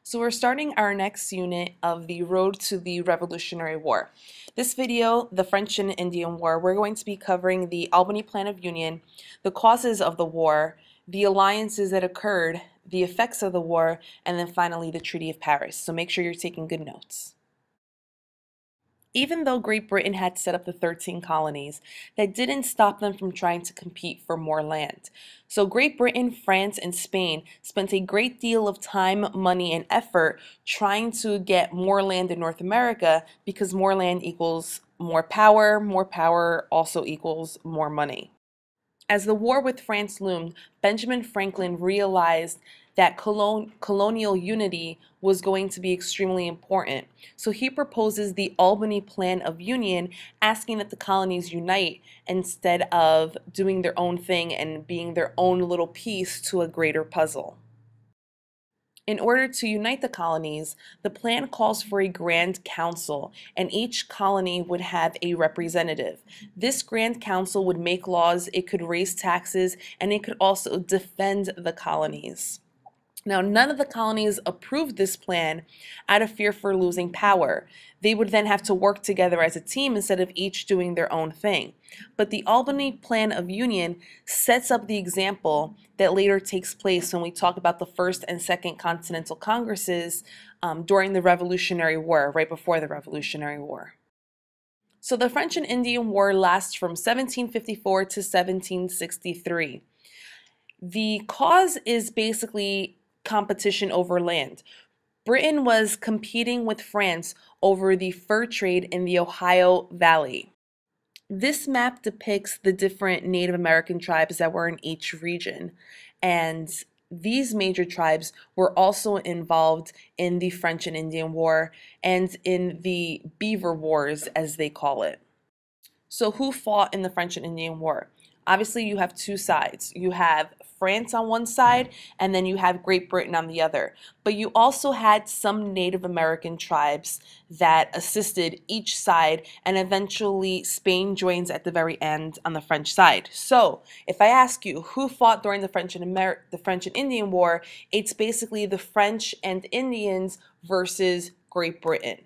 So we're starting our next unit of the Road to the Revolutionary War. This video, the French and Indian War, we're going to be covering the Albany Plan of Union, the causes of the war, the alliances that occurred, the effects of the war, and then finally the Treaty of Paris. So make sure you're taking good notes. Even though Great Britain had set up the 13 colonies, that didn't stop them from trying to compete for more land. So Great Britain, France, and Spain spent a great deal of time, money, and effort trying to get more land in North America because more land equals more power also equals more money. As the war with France loomed, Benjamin Franklin realized that colonial unity was going to be extremely important. So he proposes the Albany Plan of Union, asking that the colonies unite instead of doing their own thing and being their own little piece to a greater puzzle. In order to unite the colonies, the plan calls for a Grand Council, and each colony would have a representative. This Grand Council would make laws, it could raise taxes, and it could also defend the colonies. Now, none of the colonies approved this plan out of fear for losing power. They would then have to work together as a team instead of each doing their own thing. But the Albany Plan of Union sets up the example that later takes place when we talk about the First and Second Continental Congresses during the Revolutionary War, right before the Revolutionary War. So the French and Indian War lasts from 1754 to 1763. The cause is basically competition over land. Britain was competing with France over the fur trade in the Ohio Valley. This map depicts the different Native American tribes that were in each region, and these major tribes were also involved in the French and Indian War and in the Beaver Wars, as they call it. So who fought in the French and Indian War? Obviously, you have two sides. You have France on one side, and then you have Great Britain on the other. But you also had some Native American tribes that assisted each side, and eventually Spain joins at the very end on the French side. So, if I ask you who fought during the French and Indian War, it's basically the French and Indians versus Great Britain.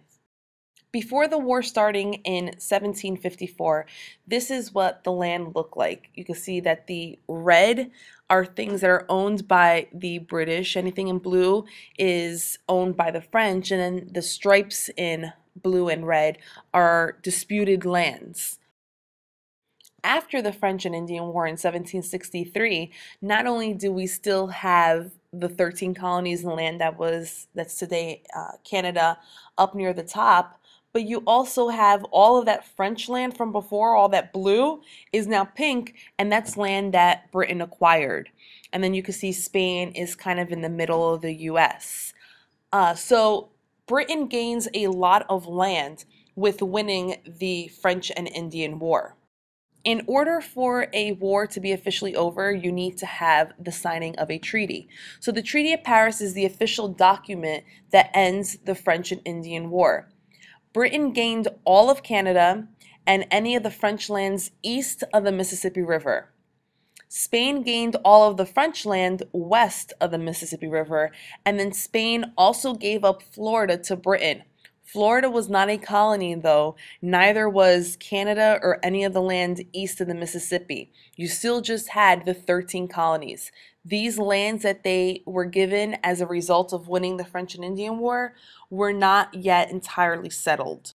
Before the war starting in 1754, this is what the land looked like. You can see that the red are things that are owned by the British. Anything in blue is owned by the French, and then the stripes in blue and red are disputed lands. After the French and Indian War in 1763, not only do we still have the 13 colonies in the land that's today Canada up near the top, but you also have all of that French land from before, all that blue is now pink, and that's land that Britain acquired. And then you can see Spain is kind of in the middle of the US. So Britain gains a lot of land with winning the French and Indian War. In order for a war to be officially over, you need to have the signing of a treaty. So the Treaty of Paris is the official document that ends the French and Indian War. Britain gained all of Canada and any of the French lands east of the Mississippi River. Spain gained all of the French land west of the Mississippi River, and then Spain also gave up Florida to Britain. Florida was not a colony, though, neither was Canada or any of the land east of the Mississippi. You still just had the 13 colonies. These lands that they were given as a result of winning the French and Indian War were not yet entirely settled.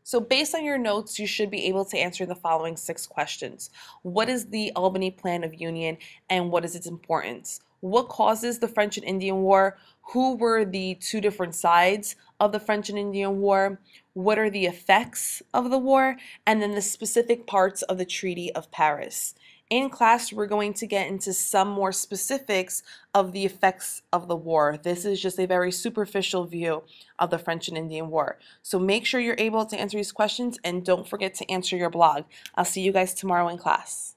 So based on your notes, you should be able to answer the following 6 questions. What is the Albany Plan of Union, and what is its importance? What causes the French and Indian War? Who were the two different sides of the French and Indian War? What are the effects of the war? And then the specific parts of the Treaty of Paris. In class, we're going to get into some more specifics of the effects of the war. This is just a very superficial view of the French and Indian War. So make sure you're able to answer these questions, and don't forget to answer your blog. I'll see you guys tomorrow in class.